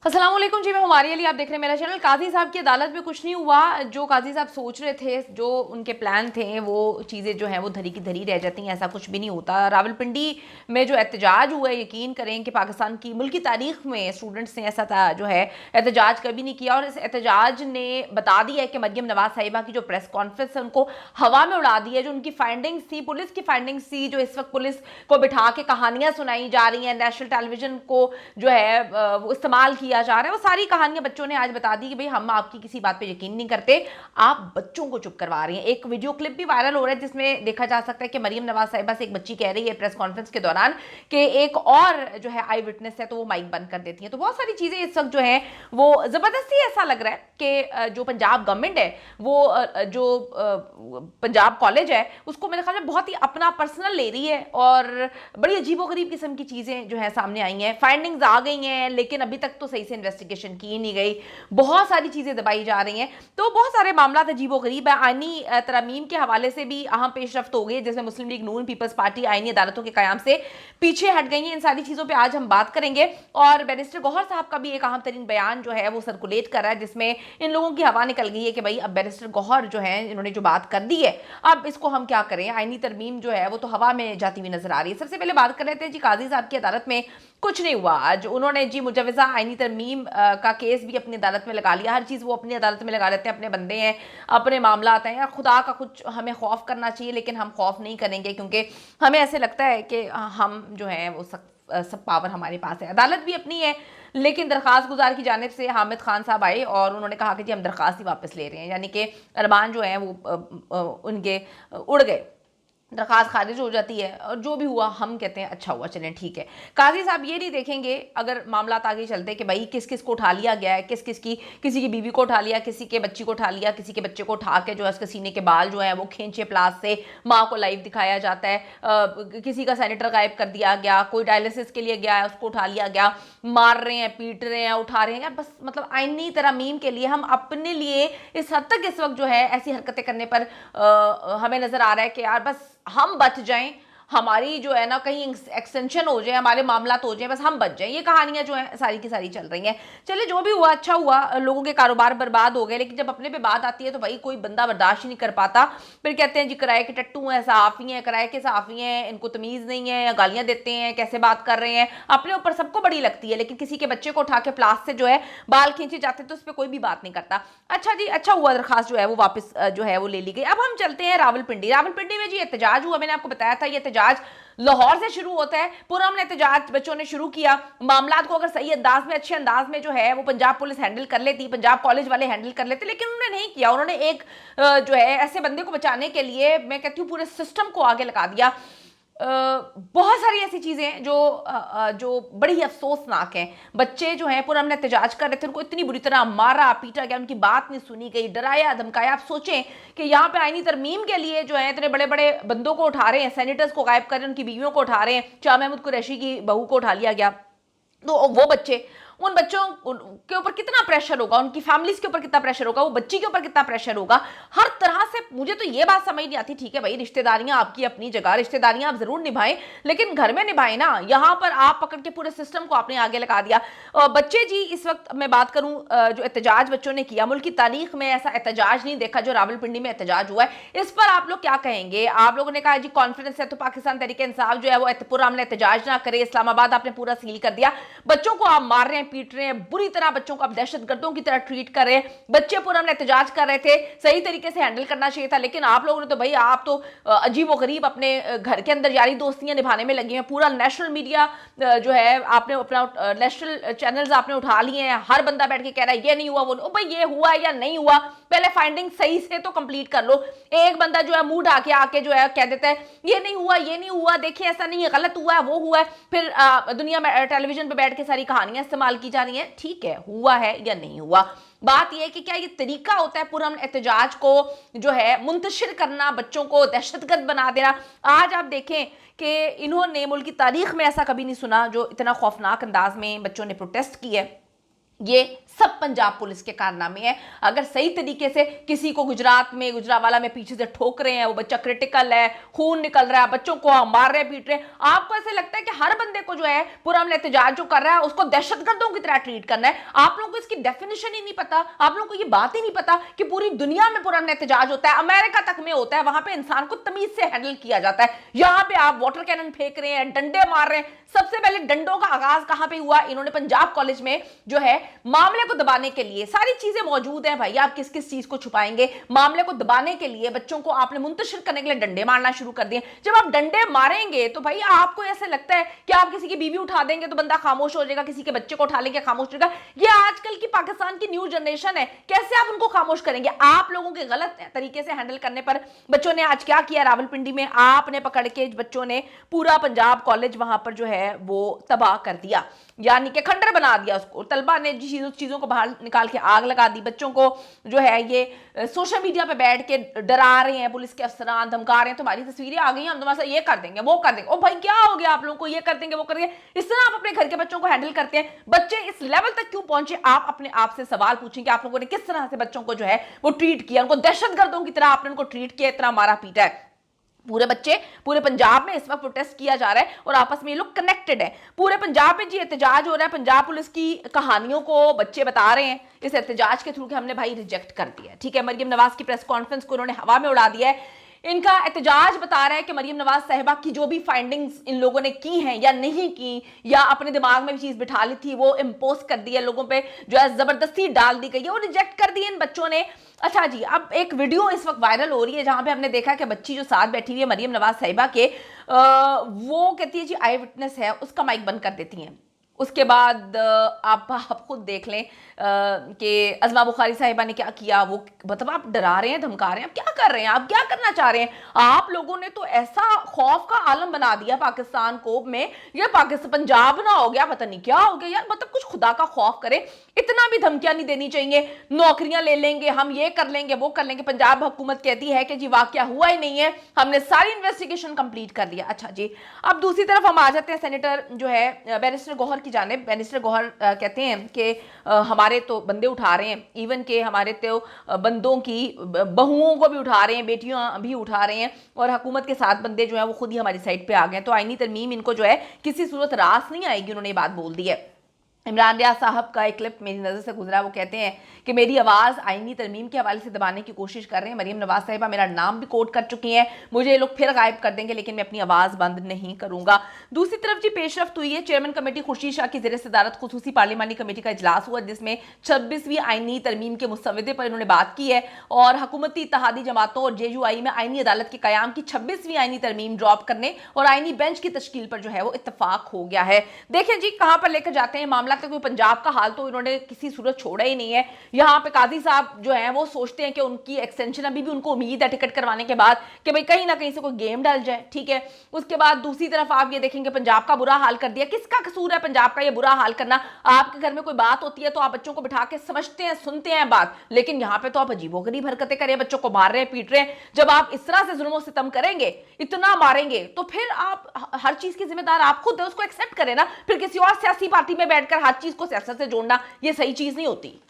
अस्सलाम वालेकुम जी, मैं हमारे लिए आप देख रहे हैं मेरा चैनल। काजी साहब की अदालत में कुछ नहीं हुआ। जो काजी साहब सोच रहे थे, जो उनके प्लान थे, वो चीज़ें जो हैं वो धरी की धरी रह जाती हैं। ऐसा कुछ भी नहीं होता। रावलपिंडी में जो एहतजाज हुआ है, यकीन करें कि पाकिस्तान की मुल्की तारीख में स्टूडेंट्स ने ऐसा था जो है एहतजाज कभी नहीं किया। और इस एहतजाज ने बता दिया है कि मरियम नवाज साहिबा की जो प्रेस कॉन्फ्रेंस है उनको हवा में उड़ा दी है। जो उनकी फाइंडिंग्स थी, पुलिस की फाइंडिंग्स थी, जो इस वक्त पुलिस को बिठा के कहानियां सुनाई जा रही हैं, नेशनल टेलीविजन को जो है वो इस्तेमाल किया जा रहा है, वो सारी कहानियां बच्चों ने आज बता दी कि भाई हम आपकी किसी बात पे यकीन नहीं करते, आप बच्चों को चुप करवा रही हैं। एक वीडियो क्लिप भी वायरल हो रहा है जिसमें देखा जा सकता है कि मरियम नवाज साहिबा से एक बच्ची कह रही है प्रेस कॉन्फ्रेंस के दौरान कि एक और जो है आई विटनेस है, तो वो माइक बंद कर देती है। तो बहुत सारी चीजें इस वक्त जो है वो जबरदस्ती ऐसा लग रहा है कि जो पंजाब गवर्नमेंट है वो जो पंजाब कॉलेज है उसको मेरे ख्याल में बहुत ही अपना पर्सनल ले रही है। और बड़ी अजीबोगरीब किस्म की चीजें जो है सामने आई हैं, फाइंडिंग्स आ गई हैं, लेकिन अभी तक तो सही से इन्वेस्टिगेशन की नहीं गई। बहुत सारी चीजें दबाई जा रही हैं, तो बहुत सारे मामला अजीबोगरीब है। आईनी तरमीम के हवाले से भी अहम पेशरफ्त हो गई, जिसमें मुस्लिम लीग नून पीपल्स पार्टी आईनी अदालतों के कयाम से पीछे हट गई है। इन सारी चीजों पर आज हम बात करेंगे। और बैरिस्टर गौहर साहब का भी एक अहम तरीन बयान जो है वो सर्कुलेट कर रहा है, जिसमें इन लोगों की हवा निकल गई है कि भाई अब बैरिस्टर गौहर जो है इन्होंने जो बात कर दी है, अब इसको हम क्या करें। आईनी तरमीम जो है वो तो हवा में जाती हुई नजर आ रही है। सबसे पहले बात कर लेते हैं जी, काजी साहब की अदालत में कुछ नहीं हुआ आज। उन्होंने जी मुजवजा आईनी तरमीम का केस भी अपनी अदालत में लगा लिया। हर चीज़ वो अपनी अदालत में लगा लेते हैं, अपने बंदे हैं, अपने मामला आते हैं। यार खुदा का कुछ हमें खौफ करना चाहिए, लेकिन हम खौफ नहीं करेंगे क्योंकि हमें ऐसे लगता है कि हम जो है वो सब पावर हमारे पास है। अदालत भी अपनी है, लेकिन दरखास्त गुजार की जानिब से हामिद खान साहब आए और उन्होंने कहा कि जी हम दरखास्त ही वापस ले रहे हैं, यानी कि अरमान जो है वो उनके उड़ गए, दरखास्त खारिज हो जाती है। और जो भी हुआ हम कहते हैं अच्छा हुआ, चलें ठीक है। काजी साहब ये नहीं देखेंगे अगर मामला आगे चलते कि भाई किस किस को उठा लिया गया है, किस किस की, किसी की बीवी को उठा लिया, किसी के बच्ची को उठा लिया, किसी के बच्चे को उठा के जो है उसके सीने के बाल जो है वो खींचे प्लास से माँ को लाइव दिखाया जाता है। किसी का सैनिटर गायब कर दिया गया, कोई डायलिसिस के लिए गया है उसको उठा लिया गया, मार रहे हैं, पीट रहे हैं, उठा रहे हैं। यार बस मतलब आईनी तरमीम के लिए हम अपने लिए इस हद तक इस वक्त जो है ऐसी हरकतें करने पर हमें नजर आ रहा है कि यार बस हम बच जाएं, हमारी जो है ना कहीं एक्सटेंशन हो जाए, हमारे मामला तो हो जाए, बस हम बच जाएं। ये कहानियां जो है सारी की सारी चल रही हैं। चलिए जो भी हुआ अच्छा हुआ, लोगों के कारोबार बर्बाद हो गए, लेकिन जब अपने पे बात आती है तो भाई कोई बंदा बर्दाश्त ही नहीं कर पाता। फिर कहते हैं जी किराए के टट्टू हैं, सहाफ़ी हैं, किराए के सहाफ़ी हैं, इनको तमीज़ नहीं है, या गालियां देते हैं, कैसे बात कर रहे हैं, अपने ऊपर सबको बड़ी लगती है, लेकिन किसी के बच्चे को उठा के प्लास से जो है बाल खींचे जाते तो उस पर कोई भी बात नहीं करता। अच्छा जी, अच्छा हुआ दरखास्त जो है वो वापस जो है वो ले ली गई। अब हम चलते हैं रावलपिंडी। रावलपिंडी में जी एहतजाज हुआ, मैंने आपको बताया था। ये एहतजाज लाहौर से शुरू होता है। पुरअमन एहतजाज बच्चों ने शुरू किया। मामला को अगर सही अंदाज में, अच्छे अंदाज में जो है वो पंजाब पुलिस हैंडल कर लेती, पंजाब कॉलेज वाले हैंडल कर लेते, लेकिन उन्होंने नहीं किया। उन्होंने एक जो है ऐसे बंदे को बचाने के लिए मैं कहती हूँ पूरे सिस्टम को आगे लगा दिया। बहुत सारी ऐसी चीज़ें जो बड़ी ही अफसोसनाक हैं। बच्चे जो हैं पुरअमन एहतजाज कर रहे थे, उनको इतनी बुरी तरह मारा पीटा गया, उनकी बात नहीं सुनी गई, डराया धमकाया। आप सोचें कि यहाँ पे आईनी तरमीम के लिए जो है इतने बड़े बड़े बंदों को उठा रहे हैं, सेनेटर्स को गायब कर रहे हैं, उनकी बीवियों को उठा रहे हैं, शाह महमूद कुरैशी की बहू को उठा लिया गया। तो वो बच्चे, उन बच्चों के ऊपर कितना प्रेशर होगा, उनकी फैमिलीज के ऊपर कितना प्रेशर होगा, वो बच्ची के ऊपर कितना प्रेशर होगा। हर तरह से मुझे तो ये बात समझ नहीं आती। ठीक है भाई, रिश्तेदारियां आपकी अपनी जगह, रिश्तेदारियां आप जरूर निभाएं, लेकिन घर में निभाएं ना। यहां पर आप पकड़ के पूरे सिस्टम को आपने आगे लगा दिया। बच्चे जी, इस वक्त मैं बात करूं जो एहतजाज बच्चों ने किया, मुल्क की तारीख में ऐसा एहतजाज नहीं देखा जो रावलपिंडी में एहतजाज हुआ है। इस पर आप लोग क्या कहेंगे? आप लोगों ने कहा जी कॉन्फ्रेंस है तो पाकिस्तान तहरीक इंसाफ जो है वो पुरअमन एहतजाज ना करे, इस्लामाबाद आपने पूरा सील कर दिया, बच्चों को आप मार रहे हैं, पीट रहे हैं, बुरी तरह बच्चों को आप दहशतगर्दों की तरह ट्रीट कर रहे हैं। बच्चे पुरअमन एहतजाज कर रहे थे, सही तरीके से हैंडल करना चाहिए था, लेकिन आप लोगों ने तो भाई आप तो अजीब व गरीब अपने घर के अंदर यारी दोस्तियां निभाने में लगी हैं। पूरा नेशनल मीडिया जो है आपने अपना नेशनल चैनल्स आपने उठा लिए हैं। हर बंदा बैठ के कह रहा है ये नहीं हुआ, वो भाई ये हुआ या नहीं हुआ, पहले फाइंडिंग सही से तो कंप्लीट कर लो। एक बंदा जो है मुंह ढाके आके जो है कह देता है ये नहीं हुआ, ये नहीं हुआ, देखिए ऐसा नहीं है, गलत हुआ है, वो हुआ है। फिर दुनिया में टेलीविजन पे बैठ के सारी कहानियां इस्तेमाल की जा रही हैं। ठीक है, हुआ है या नहीं हुआ, बात यह है कि क्या ये तरीका होता है पुरअमन एहतजाज को जो है मुंतशिर करना, बच्चों को दहशतगर्द बना देना। आज आप देखें कि इन्होंने मुल्क की तारीख में ऐसा कभी नहीं सुना जो इतना खौफनाक अंदाज में बच्चों ने प्रोटेस्ट किया है। ये सब पंजाब पुलिस के कारनामे हैं। अगर सही तरीके से किसी को गुजरात में गुजरावाला में पीछे से ठोक रहे हैं, वो बच्चा क्रिटिकल है, खून निकल रहा है, बच्चों को मार रहे हैं, पीट रहे हैं, आपको ऐसे लगता है कि हर बंदे को जो है पुरअमन एहतजाज जो कर रहा है उसको दहशतगर्दों की तरह ट्रीट करना है? आप लोगों को इसकी डेफिनेशन ही नहीं पता, आप लोगों को ये बात ही नहीं पता कि पूरी दुनिया में पुरअमन एहतजाज होता है, अमेरिका तक में होता है, वहां पे इंसान को तमीज से हैंडल किया जाता है। यहां पे आप वाटर कैनन फेंक रहे हैं, डंडे मार रहे हैं। सबसे पहले डंडों का आगाज कहां पे हुआ? इन्होंने पंजाब कॉलेज में जो है मामले को दबाने के लिए, सारी चीजें मौजूद हैं भाई, आप किस किस चीज को छुपाएंगे, मामले को दबाने के लिए बच्चों को आपने मुंतशिर करने के लिए डंडे मारना शुरू कर दिए। जब आप डंडे मारेंगे तो भाई आपको ऐसे लगता है कि आप किसी की बीवी उठा देंगे तो बंदा खामोश हो जाएगा, किसी के बच्चे को उठा लेंगे खामोश हो जाएगा। ये आजकल की पाकिस्तान की न्यू जनरेशन है, कैसे आप उनको खामोश करेंगे? आप लोगों के गलत तरीके से हैंडल करने पर बच्चों ने आज क्या किया रावलपिंडी में, आपने पकड़ के बच्चों ने पूरा पंजाब कॉलेज वहां पर जो है वो तबाह कर दिया, यानी कि खंडर बना दिया उसको। तलबा ने चीजों को बाहर निकाल के आग लगा दी। बच्चों को जो है ये सोशल मीडिया पे बैठ के डरा रहे हैं, पुलिस के अफसरान धमका रहे हैं, तुम्हारी तस्वीरें आ गई, हम तुम्हारे साथ ये कर देंगे, वो कर देंगे। ओ भाई क्या हो गया आप लोगों को? ये कर देंगे, वो कर देंगे। इस तरह आप अपने घर के बच्चों को हैंडल करते हैं? बच्चे इस लेवल तक क्यों पहुंचे? आप अपने आप से सवाल पूछें कि आप लोगों ने किस तरह से बच्चों को जो है वो ट्रीट किया, उनको दहशतगर्दों की तरह आपने उनको ट्रीट किया, इतना मारा पीटा है। पूरे बच्चे पूरे पंजाब में इस वक्त प्रोटेस्ट किया जा रहा है और आपस में ये लोग कनेक्टेड है। पूरे पंजाब में जी एहतजाज हो रहा है, पंजाब पुलिस की कहानियों को बच्चे बता रहे हैं। इस एहतजाज के थ्रू कि हमने भाई रिजेक्ट कर दिया, ठीक है। मरियम नवाज की प्रेस कॉन्फ्रेंस को उन्होंने हवा में उड़ा दिया है। इनका एहतजाज बता रहा है कि मरियम नवाज साहिबा की जो भी फाइंडिंग्स इन लोगों ने की हैं या नहीं की, या अपने दिमाग में भी चीज बिठा ली थी, वो इम्पोज कर दी है लोगों पे, जो है जबरदस्ती डाल दी गई है, वो रिजेक्ट कर दी इन बच्चों ने। अच्छा जी, अब एक वीडियो इस वक्त वायरल हो रही है जहां पे हमने देखा कि बच्ची जो साथ बैठी हुई है मरियम नवाज साहिबा के, वो कहती है जी आई विटनेस है, उसका माइक बंद कर देती हैं। उसके बाद आप खुद देख लें कि अज़मा बुखारी साहिबा ने क्या किया। वो मतलब आप डरा रहे हैं, धमका रहे हैं, आप क्या कर रहे हैं, आप क्या करना चाह रहे हैं? आप लोगों ने तो ऐसा खौफ का आलम बना दिया पाकिस्तान को में, ये पाकिस्तान पंजाब ना हो गया, पता नहीं क्या हो गया यार। मतलब कुछ खुदा का खौफ करे, इतना भी धमकियां नहीं देनी चाहिए। नौकरियां ले लेंगे, हम ये कर लेंगे, वो कर लेंगे। पंजाब हुकूमत कहती है कि जी वाकया हुआ ही नहीं है, हमने सारी इन्वेस्टिगेशन कंप्लीट कर लिया। अच्छा जी, अब दूसरी तरफ हम आ जाते हैं सेनेटर जो है बैरिस्टर गौहर की जानिब। बैरिस्टर गौहर कहते हैं कि हमारे तो बंदे उठा रहे हैं, इवन के हमारे तो बंदों की बहुओं को भी उठा रहे हैं, बेटियां भी उठा रहे हैं, और हुकूमत के साथ बंदे जो है वो खुद ही हमारी साइड पे आ गए। तो आईनी तरमीम इनको जो है किसी सूरत रास नहीं आएगी, उन्होंने ये बात बोल दी है। इमरान रियाज साहब का एक क्लिप मेरी नज़र से गुजरा, वो कहते हैं कि मेरी आवाज़ आईनी तरमीम के हवाले से दबाने की कोशिश कर रहे हैं। मरियम नवाज साहिबा मेरा नाम भी कोट कर चुकी हैं, मुझे ये लोग फिर गायब कर देंगे, लेकिन मैं अपनी आवाज़ बंद नहीं करूंगा। दूसरी तरफ जी पेशरफ्त हुई है। चेयरमैन कमेटी खुर्शीद शाह की ज़ेर सदारत खुसूसी पार्लिमानी कमेटी का इजलास हुआ, जिसमें 26वीं आईनी तरमीम के मुसवदे पर इन्होंने बात की है और हुकूमती इत्तेहादी जमातों और JUI में आईनी अदालत के कयाम की 26वीं आईनी तरमीम ड्रॉप करने और आईनी बेंच की तश्कील पर जो है वो इत्तफाक हो गया है। देखें जी कहां पर लेकर जाते हैं मामला। तक पंजाब का हाल तो इन्होंने किसी सूरत छोड़ा ही नहीं है। यहाँ पे काजी साहब जो हैं वो सोचते हैं कि उनकी एक्सटेंशन, अभी भी उनको उम्मीद है टिकट करवाने के बाद कि भाई कहीं ना कहीं से कोई गेम डल जाए, ठीक है। उसके बाद दूसरी तरफ आप ये देखेंगे पंजाब का बुरा हाल कर दिया। किसका कसूर है पंजाब का ये बुरा हाल करना? आपके घर में कोई बात होती है तो आप बच्चों को बिठा के समझते हैं, सुनते हैं बात, लेकिन यहाँ पे तो आप अजीबोगरीब हरकतें करें, बच्चों को मार रहे हैं, पीट रहे हैं। जब आप इस तरह से जुल्म सितम करेंगे, इतना मारेंगे, तो फिर आप हर चीज की जिम्मेदार आप खुद है, उसको एक्सेप्ट करें ना। फिर किसी और सियासी पार्टी में बैठकर हर चीज को सियासत से जोड़ना ये सही चीज नहीं होती।